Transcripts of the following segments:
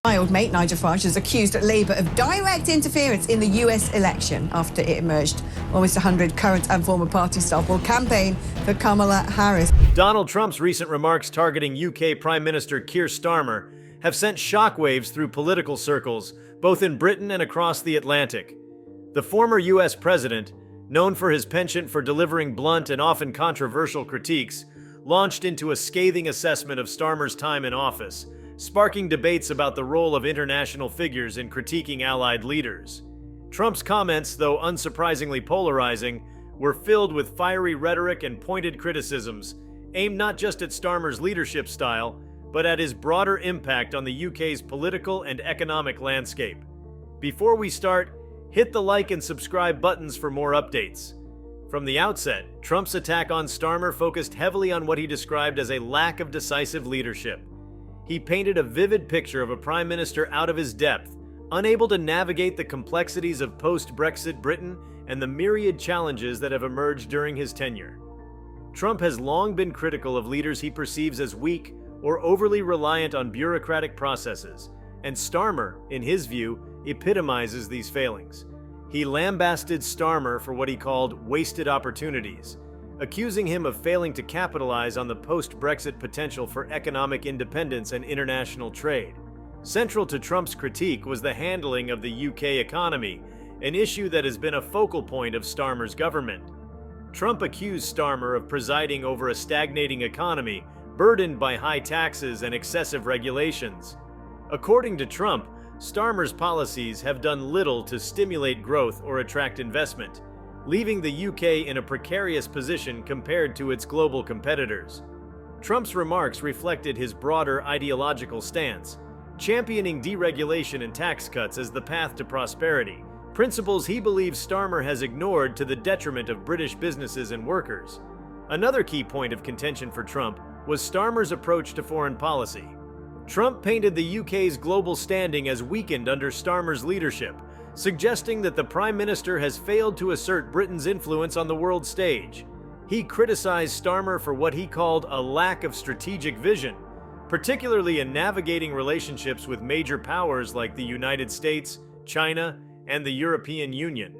Child mate Nigel Farage has accused Labour of direct interference in the US election after it emerged almost 100 current and former party staff will campaign for Kamala Harris. Donald Trump's recent remarks targeting UK Prime Minister Keir Starmer have sent shockwaves through political circles, both in Britain and across the Atlantic. The former US president, known for his penchant for delivering blunt and often controversial critiques, launched into a scathing assessment of Starmer's time in office, sparking debates about the role of international figures in critiquing allied leaders. Trump's comments, though unsurprisingly polarizing, were filled with fiery rhetoric and pointed criticisms, aimed not just at Starmer's leadership style, but at his broader impact on the UK's political and economic landscape. Before we start, hit the like and subscribe buttons for more updates. From the outset, Trump's attack on Starmer focused heavily on what he described as a lack of decisive leadership. He painted a vivid picture of a prime minister out of his depth, unable to navigate the complexities of post-Brexit Britain and the myriad challenges that have emerged during his tenure. Trump has long been critical of leaders he perceives as weak or overly reliant on bureaucratic processes, and Starmer, in his view, epitomizes these failings. He lambasted Starmer for what he called wasted opportunities, accusing him of failing to capitalize on the post-Brexit potential for economic independence and international trade. Central to Trump's critique was the handling of the UK economy, an issue that has been a focal point of Starmer's government. Trump accused Starmer of presiding over a stagnating economy burdened by high taxes and excessive regulations. According to Trump, Starmer's policies have done little to stimulate growth or attract investment, leaving the UK in a precarious position compared to its global competitors. Trump's remarks reflected his broader ideological stance, championing deregulation and tax cuts as the path to prosperity, principles he believes Starmer has ignored to the detriment of British businesses and workers. Another key point of contention for Trump was Starmer's approach to foreign policy. Trump painted the UK's global standing as weakened under Starmer's leadership, suggesting that the Prime Minister has failed to assert Britain's influence on the world stage. He criticized Starmer for what he called a lack of strategic vision, particularly in navigating relationships with major powers like the United States, China, and the European Union.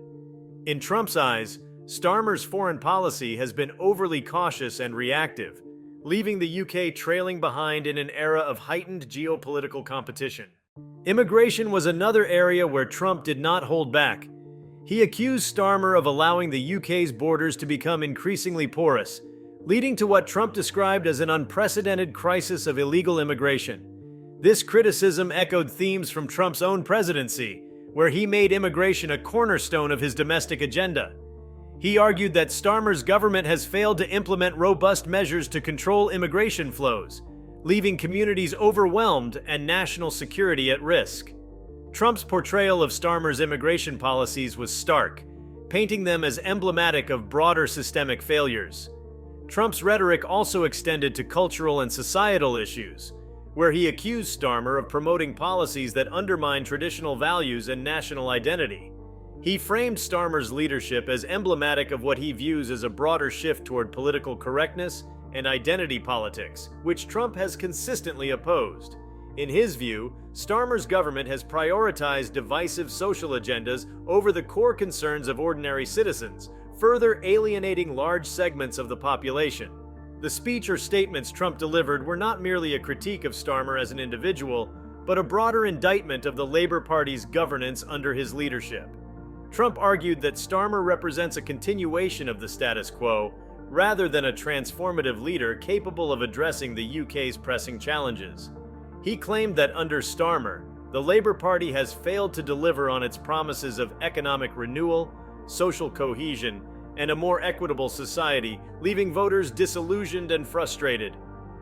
In Trump's eyes, Starmer's foreign policy has been overly cautious and reactive, leaving the UK trailing behind in an era of heightened geopolitical competition. Immigration was another area where Trump did not hold back. He accused Starmer of allowing the UK's borders to become increasingly porous, leading to what Trump described as an unprecedented crisis of illegal immigration. This criticism echoed themes from Trump's own presidency, where he made immigration a cornerstone of his domestic agenda. He argued that Starmer's government has failed to implement robust measures to control immigration flows, leaving communities overwhelmed and national security at risk. Trump's portrayal of Starmer's immigration policies was stark, painting them as emblematic of broader systemic failures. Trump's rhetoric also extended to cultural and societal issues, where he accused Starmer of promoting policies that undermine traditional values and national identity. He framed Starmer's leadership as emblematic of what he views as a broader shift toward political correctness and identity politics, which Trump has consistently opposed. In his view, Starmer's government has prioritized divisive social agendas over the core concerns of ordinary citizens, further alienating large segments of the population. The speech or statements Trump delivered were not merely a critique of Starmer as an individual, but a broader indictment of the Labour Party's governance under his leadership. Trump argued that Starmer represents a continuation of the status quo, rather than a transformative leader capable of addressing the UK's pressing challenges. He claimed that under Starmer, the Labour Party has failed to deliver on its promises of economic renewal, social cohesion, and a more equitable society, leaving voters disillusioned and frustrated.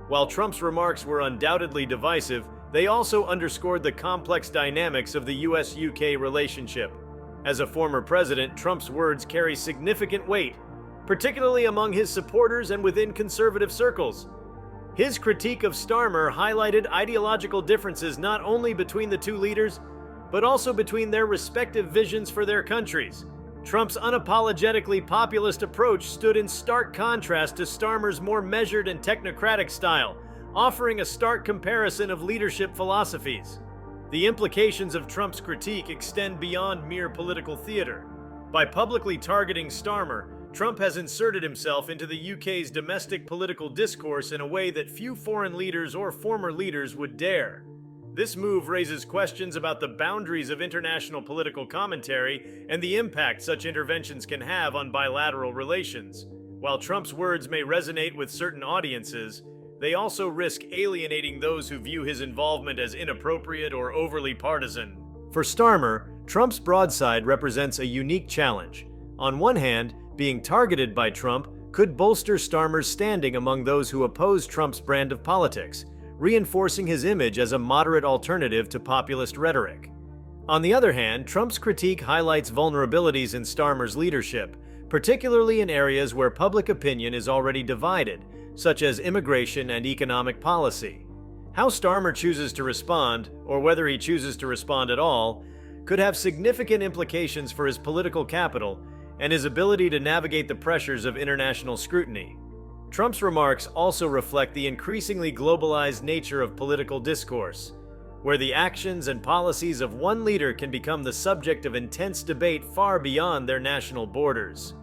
While Trump's remarks were undoubtedly divisive, they also underscored the complex dynamics of the US-UK relationship. As a former president, Trump's words carry significant weight, particularly among his supporters and within conservative circles. His critique of Starmer highlighted ideological differences not only between the two leaders, but also between their respective visions for their countries. Trump's unapologetically populist approach stood in stark contrast to Starmer's more measured and technocratic style, offering a stark comparison of leadership philosophies. The implications of Trump's critique extend beyond mere political theater. By publicly targeting Starmer, Trump has inserted himself into the UK's domestic political discourse in a way that few foreign leaders or former leaders would dare. This move raises questions about the boundaries of international political commentary and the impact such interventions can have on bilateral relations. While Trump's words may resonate with certain audiences, they also risk alienating those who view his involvement as inappropriate or overly partisan. For Starmer, Trump's broadside represents a unique challenge. On one hand, being targeted by Trump could bolster Starmer's standing among those who oppose Trump's brand of politics, reinforcing his image as a moderate alternative to populist rhetoric. On the other hand, Trump's critique highlights vulnerabilities in Starmer's leadership, particularly in areas where public opinion is already divided, such as immigration and economic policy. How Starmer chooses to respond, or whether he chooses to respond at all, could have significant implications for his political capital and his ability to navigate the pressures of international scrutiny. Trump's remarks also reflect the increasingly globalized nature of political discourse, where the actions and policies of one leader can become the subject of intense debate far beyond their national borders.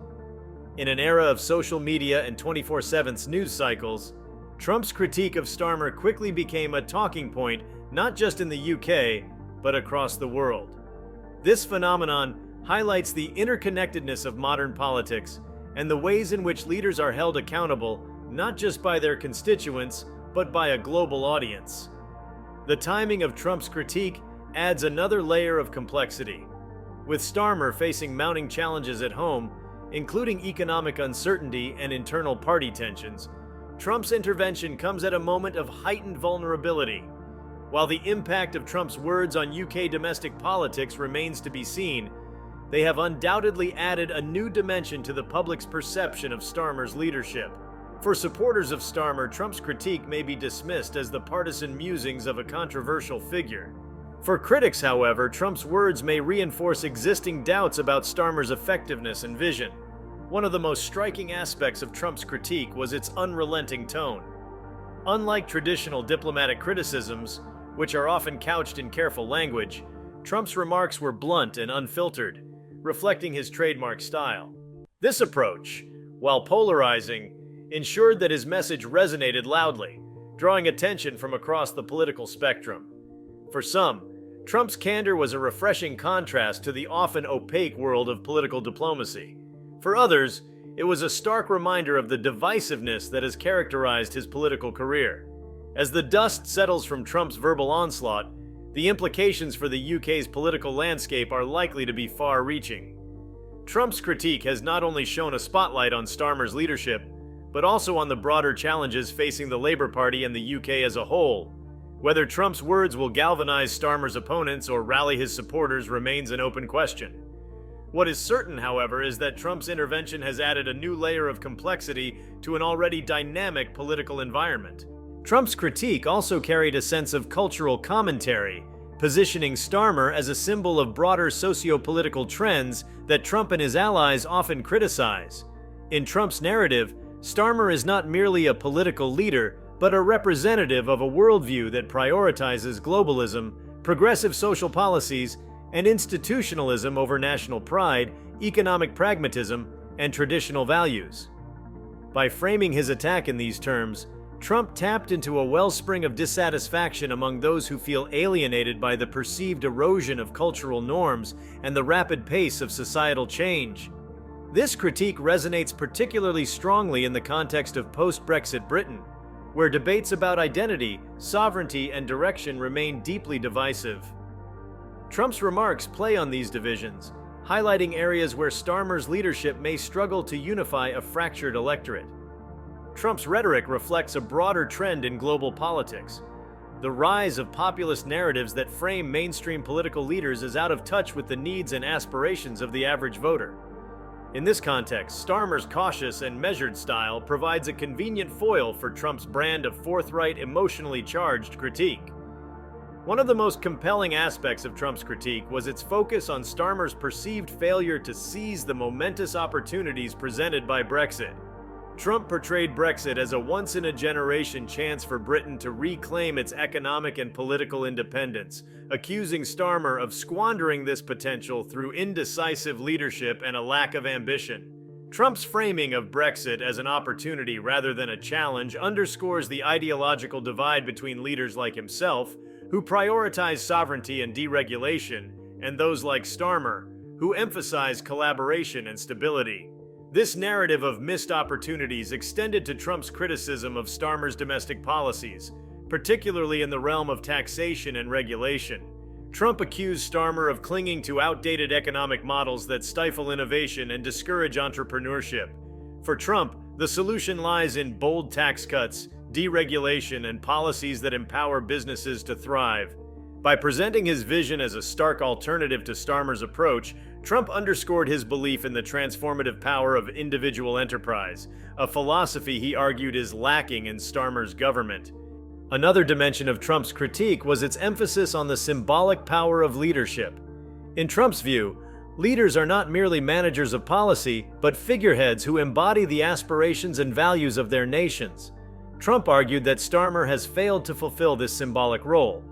In an era of social media and 24/7 news cycles, Trump's critique of Starmer quickly became a talking point not just in the UK, but across the world. This phenomenon highlights the interconnectedness of modern politics and the ways in which leaders are held accountable not just by their constituents, but by a global audience. The timing of Trump's critique adds another layer of complexity. With Starmer facing mounting challenges at home, including economic uncertainty and internal party tensions, Trump's intervention comes at a moment of heightened vulnerability. While the impact of Trump's words on UK domestic politics remains to be seen, they have undoubtedly added a new dimension to the public's perception of Starmer's leadership. For supporters of Starmer, Trump's critique may be dismissed as the partisan musings of a controversial figure. For critics, however, Trump's words may reinforce existing doubts about Starmer's effectiveness and vision. One of the most striking aspects of Trump's critique was its unrelenting tone. Unlike traditional diplomatic criticisms, which are often couched in careful language, Trump's remarks were blunt and unfiltered, reflecting his trademark style. This approach, while polarizing, ensured that his message resonated loudly, drawing attention from across the political spectrum. For some, Trump's candor was a refreshing contrast to the often opaque world of political diplomacy. For others, it was a stark reminder of the divisiveness that has characterized his political career. As the dust settles from Trump's verbal onslaught, the implications for the UK's political landscape are likely to be far-reaching. Trump's critique has not only shone a spotlight on Starmer's leadership, but also on the broader challenges facing the Labour Party and the UK as a whole. Whether Trump's words will galvanize Starmer's opponents or rally his supporters remains an open question. What is certain, however, is that Trump's intervention has added a new layer of complexity to an already dynamic political environment. Trump's critique also carried a sense of cultural commentary, positioning Starmer as a symbol of broader socio-political trends that Trump and his allies often criticize. In Trump's narrative, Starmer is not merely a political leader, but a representative of a worldview that prioritizes globalism, progressive social policies, and institutionalism over national pride, economic pragmatism, and traditional values. By framing his attack in these terms, Trump tapped into a wellspring of dissatisfaction among those who feel alienated by the perceived erosion of cultural norms and the rapid pace of societal change. This critique resonates particularly strongly in the context of post-Brexit Britain, where debates about identity, sovereignty, and direction remain deeply divisive. Trump's remarks play on these divisions, highlighting areas where Starmer's leadership may struggle to unify a fractured electorate. Trump's rhetoric reflects a broader trend in global politics. The rise of populist narratives that frame mainstream political leaders is out of touch with the needs and aspirations of the average voter. In this context, Starmer's cautious and measured style provides a convenient foil for Trump's brand of forthright, emotionally charged critique. One of the most compelling aspects of Trump's critique was its focus on Starmer's perceived failure to seize the momentous opportunities presented by Brexit. Trump portrayed Brexit as a once-in-a-generation chance for Britain to reclaim its economic and political independence, accusing Starmer of squandering this potential through indecisive leadership and a lack of ambition. Trump's framing of Brexit as an opportunity rather than a challenge underscores the ideological divide between leaders like himself, who prioritize sovereignty and deregulation, and those like Starmer, who emphasize collaboration and stability. This narrative of missed opportunities extended to Trump's criticism of Starmer's domestic policies, particularly in the realm of taxation and regulation. Trump accused Starmer of clinging to outdated economic models that stifle innovation and discourage entrepreneurship. For Trump, the solution lies in bold tax cuts, deregulation, and policies that empower businesses to thrive. By presenting his vision as a stark alternative to Starmer's approach, Trump underscored his belief in the transformative power of individual enterprise, a philosophy he argued is lacking in Starmer's government. Another dimension of Trump's critique was its emphasis on the symbolic power of leadership. In Trump's view, leaders are not merely managers of policy, but figureheads who embody the aspirations and values of their nations. Trump argued that Starmer has failed to fulfill this symbolic role,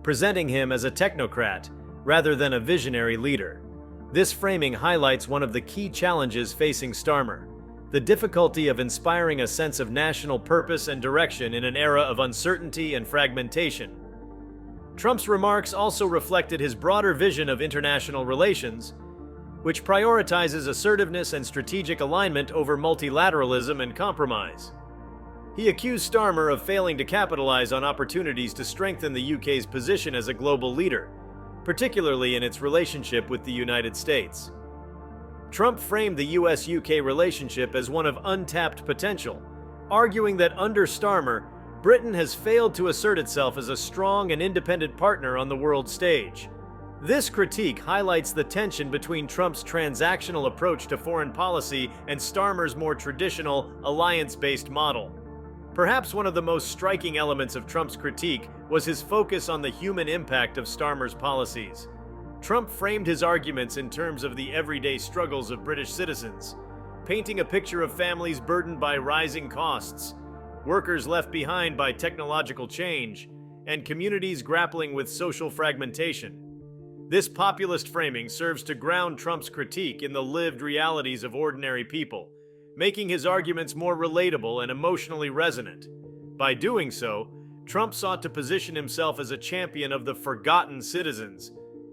presenting him as a technocrat rather than a visionary leader. This framing highlights one of the key challenges facing Starmer: the difficulty of inspiring a sense of national purpose and direction in an era of uncertainty and fragmentation. Trump's remarks also reflected his broader vision of international relations, which prioritizes assertiveness and strategic alignment over multilateralism and compromise. He accused Starmer of failing to capitalize on opportunities to strengthen the UK's position as a global leader, particularly in its relationship with the United States. Trump framed the US-UK relationship as one of untapped potential, arguing that under Starmer, Britain has failed to assert itself as a strong and independent partner on the world stage. This critique highlights the tension between Trump's transactional approach to foreign policy and Starmer's more traditional, alliance-based model. Perhaps one of the most striking elements of Trump's critique was his focus on the human impact of Starmer's policies. Trump framed his arguments in terms of the everyday struggles of British citizens, painting a picture of families burdened by rising costs, workers left behind by technological change, and communities grappling with social fragmentation. This populist framing serves to ground Trump's critique in the lived realities of ordinary people, making his arguments more relatable and emotionally resonant. By doing so, Trump sought to position himself as a champion of the forgotten citizens,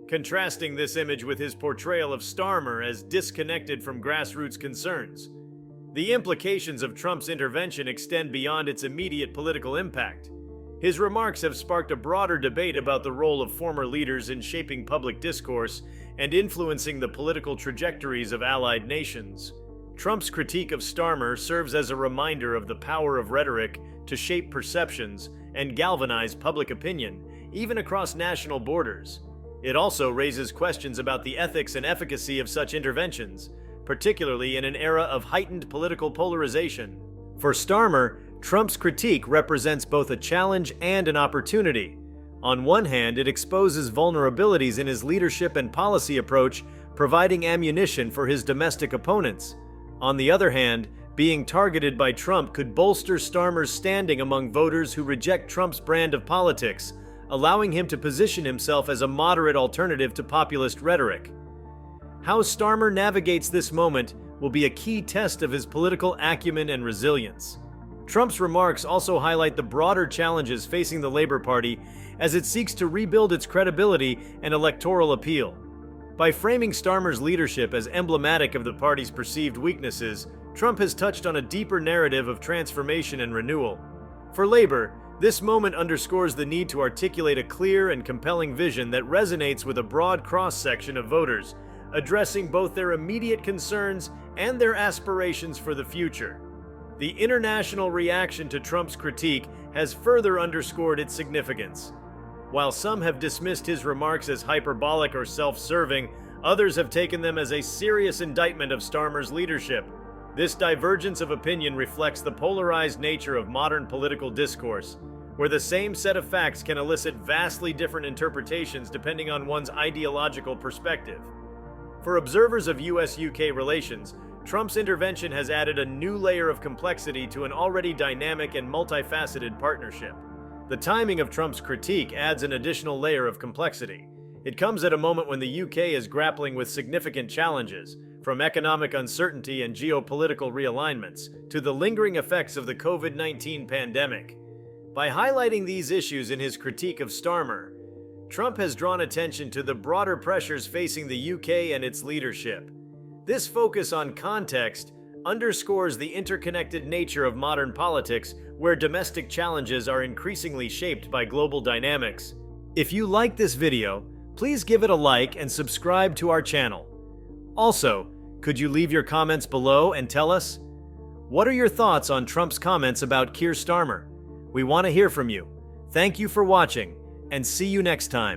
contrasting this image with his portrayal of Starmer as disconnected from grassroots concerns. The implications of Trump's intervention extend beyond its immediate political impact. His remarks have sparked a broader debate about the role of former leaders in shaping public discourse and influencing the political trajectories of allied nations. Trump's critique of Starmer serves as a reminder of the power of rhetoric to shape perceptions and galvanize public opinion, even across national borders. It also raises questions about the ethics and efficacy of such interventions, particularly in an era of heightened political polarization. For Starmer, Trump's critique represents both a challenge and an opportunity. On one hand, it exposes vulnerabilities in his leadership and policy approach, providing ammunition for his domestic opponents. On the other hand, being targeted by Trump could bolster Starmer's standing among voters who reject Trump's brand of politics, allowing him to position himself as a moderate alternative to populist rhetoric. How Starmer navigates this moment will be a key test of his political acumen and resilience. Trump's remarks also highlight the broader challenges facing the Labour Party as it seeks to rebuild its credibility and electoral appeal. By framing Starmer's leadership as emblematic of the party's perceived weaknesses, Trump has touched on a deeper narrative of transformation and renewal. For Labour, this moment underscores the need to articulate a clear and compelling vision that resonates with a broad cross-section of voters, addressing both their immediate concerns and their aspirations for the future. The international reaction to Trump's critique has further underscored its significance. While some have dismissed his remarks as hyperbolic or self-serving, others have taken them as a serious indictment of Starmer's leadership. This divergence of opinion reflects the polarized nature of modern political discourse, where the same set of facts can elicit vastly different interpretations depending on one's ideological perspective. For observers of US-UK relations, Trump's intervention has added a new layer of complexity to an already dynamic and multifaceted partnership. The timing of Trump's critique adds an additional layer of complexity. It comes at a moment when the UK is grappling with significant challenges, from economic uncertainty and geopolitical realignments to the lingering effects of the COVID-19 pandemic. By highlighting these issues in his critique of Starmer, Trump has drawn attention to the broader pressures facing the UK and its leadership. This focus on context underscores the interconnected nature of modern politics, where domestic challenges are increasingly shaped by global dynamics. If you like this video, please give it a like and subscribe to our channel. Also, could you leave your comments below and tell us, what are your thoughts on Trump's comments about Keir Starmer? We want to hear from you. Thank you for watching, and see you next time.